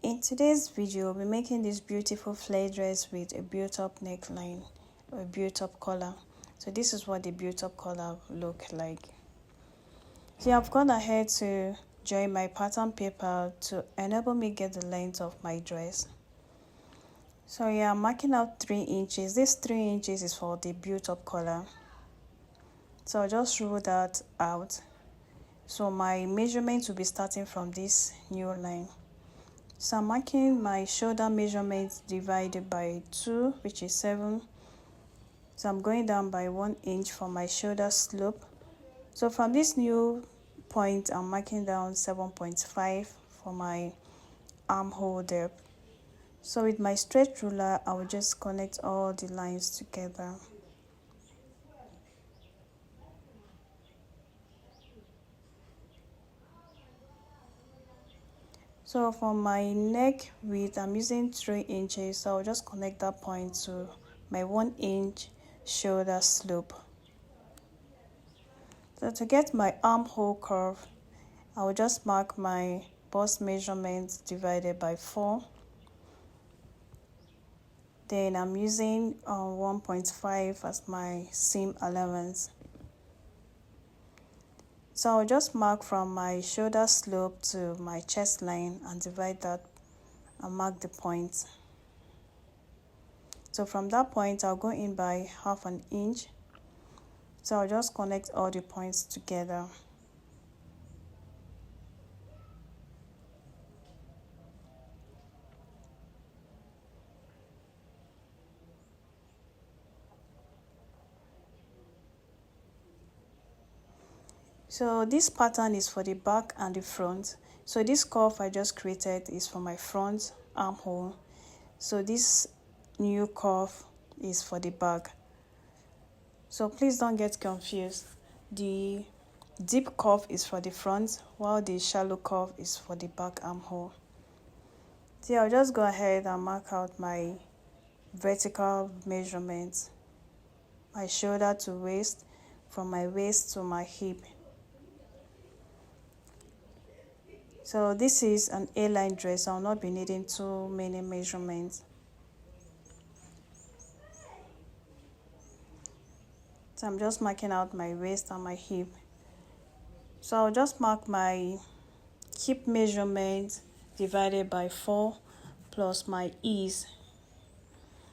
In today's video, we'll be making this beautiful flare dress with a built-up neckline or a built-up collar. So this is what the built-up collar look like. So I've gone ahead to join my pattern paper to enable me get the length of my dress. So yeah, I'm marking out 3 inches. This 3 inches is for the built-up collar. So I'll just rule that out. So my measurement will be starting from this new line. So I'm marking my shoulder measurement divided by 2, which is 7. So I'm going down by 1 inch for my shoulder slope. So from this new point, I'm marking down 7.5 for my armhole depth. So with my straight ruler, I will just connect all the lines together. So for my neck width, I'm using 3 inches, so I'll just connect that point to my 1 inch shoulder slope. So to get my armhole curve, I will just mark my bust measurement divided by 4. Then I'm using 1.5 as my seam allowance. So I'll just mark from my shoulder slope to my chest line and divide that and mark the point. So from that point, I'll go in by 1/2 inch. So I'll just connect all the points together. So this pattern is for the back and the front. So this curve I just created is for my front armhole. So this new curve is for the back. So please don't get confused. The deep curve is for the front, while the shallow curve is for the back armhole. So I'll just go ahead and mark out my vertical measurements. My shoulder to waist, from my waist to my hip. So this is an A-line dress, I'll not be needing too many measurements. So I'm just marking out my waist and my hip. So I'll just mark my hip measurement divided by 4 plus my ease.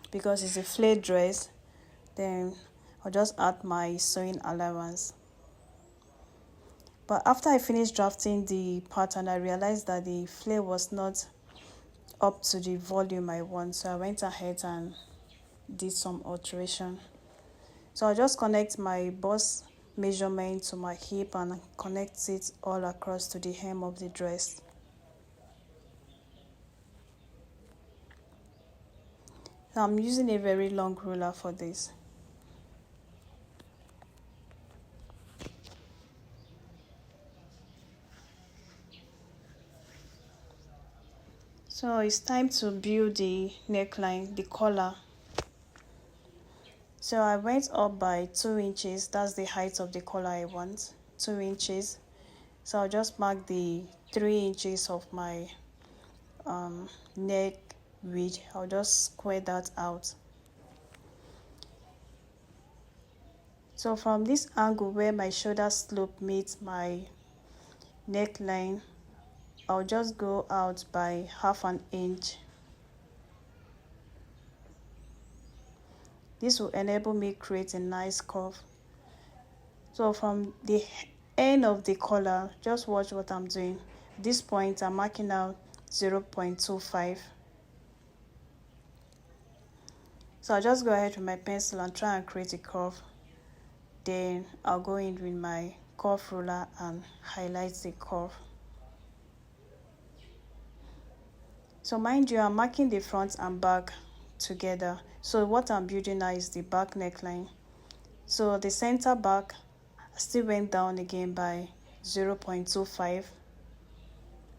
Because it's a flare dress, then I'll just add my sewing allowance. But after I finished drafting the pattern, I realized that the flare was not up to the volume I want. So I went ahead and did some alteration. So I'll just connect my bust measurement to my hip and connect it all across to the hem of the dress. So I'm using a very long ruler for this. So it's time to build the neckline, the collar. So I went up by 2 inches, that's the height of the collar I want, 2 inches. So I'll just mark the 3 inches of my neck width. I'll just square that out. So from this angle where my shoulder slope meets my neckline, I'll just go out by 1/2 inch. This will enable me create a nice curve. So from the end of the collar, just watch what I'm doing. This point, I'm marking out 0.25. So I'll just go ahead with my pencil and try and create a curve. Then I'll go in with my curve ruler and highlight the curve. So mind you, I'm marking the front and back together. So what I'm building now is the back neckline. So the center back, I still went down again by 0.25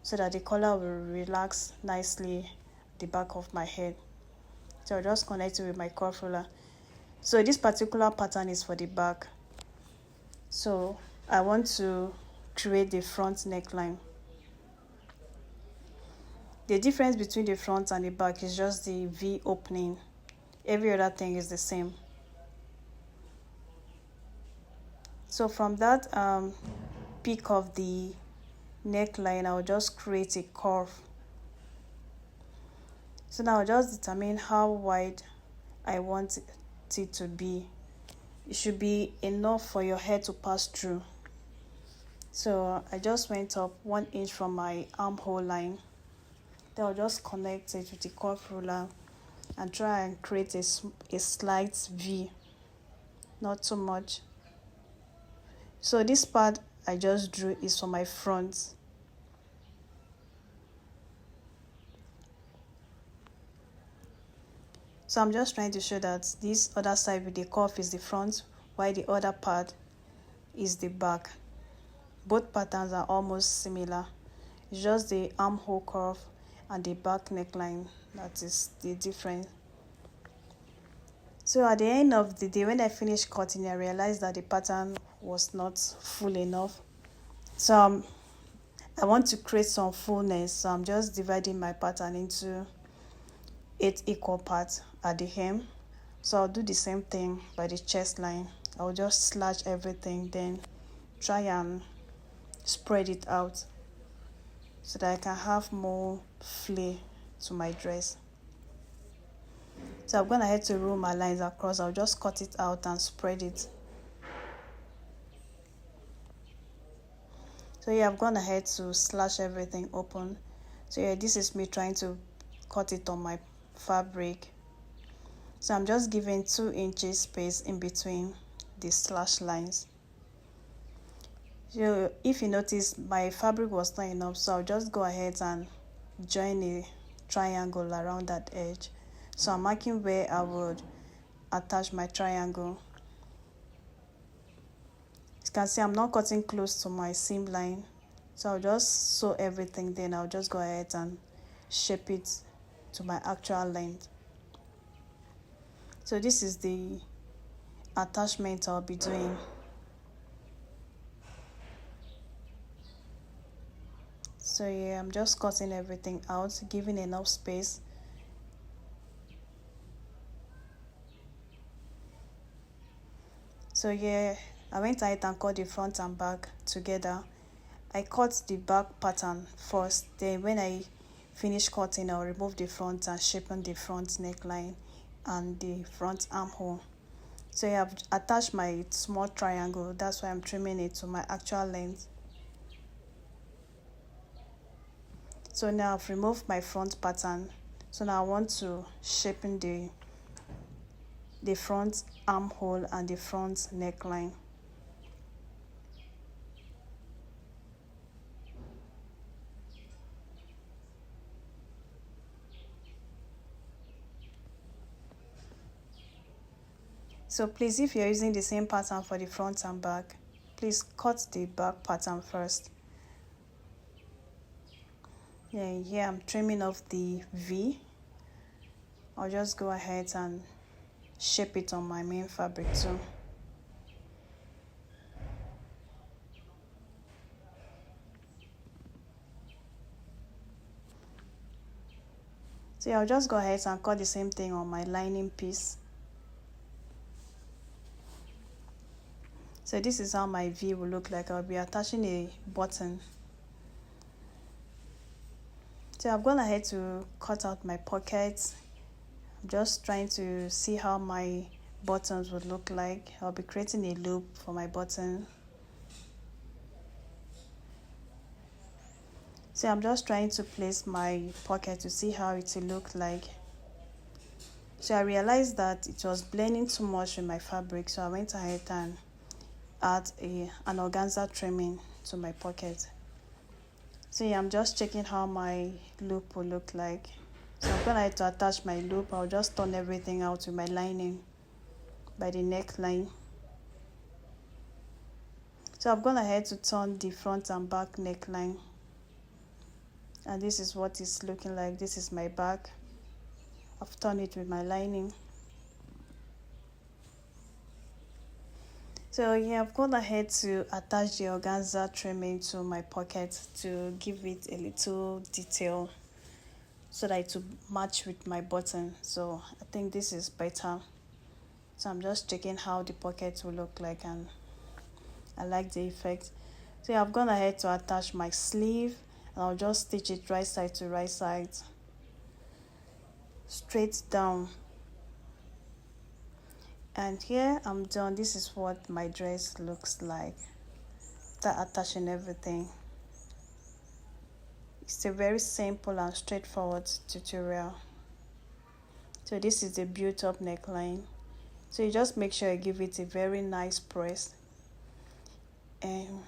so that the collar will relax nicely at the back of my head. So I'll just connect it with my curve ruler. So this particular pattern is for the back. So I want to create the front neckline. The difference between the front and the back is just the V opening. Every other thing is the same. So from that peak of the neckline, I'll just create a curve. So now I'll just determine how wide I want it to be. It should be enough for your hair to pass through. So I just went up 1 inch from my armhole line. Then I'll just connect it with the curve ruler and try and create a slight V, not too much. So this part I just drew is for my front. So I'm just trying to show that this other side with the curve is the front, while the other part is the back. Both patterns are almost similar. It's just the armhole curve and the back neckline that is the difference. So at the end of the day, when I finished cutting, I realized that the pattern was not full enough. So I want to create some fullness, so I'm just dividing my pattern into 8 equal parts at the hem. So I'll do the same thing by the chest line. I'll just slash everything, then try and spread it out so that I can have more flare to my dress. So I'm gonna head to roll my lines across. I'll just cut it out and spread it. So yeah, I've gone ahead to slash everything open. So yeah, this is me trying to cut it on my fabric. So I'm just giving 2 inches space in between the slash lines. So if you notice, my fabric was not enough, so I'll just go ahead and join a triangle around that edge. So I'm marking where I would attach my triangle. As you can see, I'm not cutting close to my seam line, so I'll just sew everything, then I'll just go ahead and shape it to my actual length. So this is the attachment I'll be doing. So yeah, I'm just cutting everything out, giving enough space. So yeah, I went ahead and cut the front and back together. I cut the back pattern first, then when I finish cutting, I'll remove the front and shapen the front neckline and the front armhole. So yeah, I've attached my small triangle, that's why I'm trimming it to my actual length. So now I've removed my front pattern. So now I want to shapen the front armhole and the front neckline. So please, if you're using the same pattern for the front and back, please cut the back pattern first. Yeah, here I'm trimming off the V. I'll just go ahead and shape it on my main fabric too. So yeah, I'll just go ahead and cut the same thing on my lining piece. So this is how my V will look like. I'll be attaching a button. So I've gone ahead to cut out my pockets. I'm just trying to see how my buttons would look like. I'll be creating a loop for my button. So I'm just trying to place my pocket to see how it will look like. So I realized that it was blending too much with my fabric, so I went ahead and add an organza trimming to my pocket. So yeah, I'm just checking how my loop will look like. So I'm gonna have to attach my loop. I'll just turn everything out with my lining by the neckline. So I've gone ahead to turn the front and back neckline. And this is what it's looking like. This is my back. I've turned it with my lining. So yeah, I've gone ahead to attach the organza trimming to my pocket to give it a little detail so that it will match with my button. So I think this is better. So I'm just checking how the pocket will look like, and I like the effect. So I've gone ahead to attach my sleeve, and I'll just stitch it right side to right side, straight down. And here I'm done. This is what my dress looks like after attaching everything. It's a very simple and straightforward tutorial. So this is the built up neckline. So you just make sure you give it a very nice press, and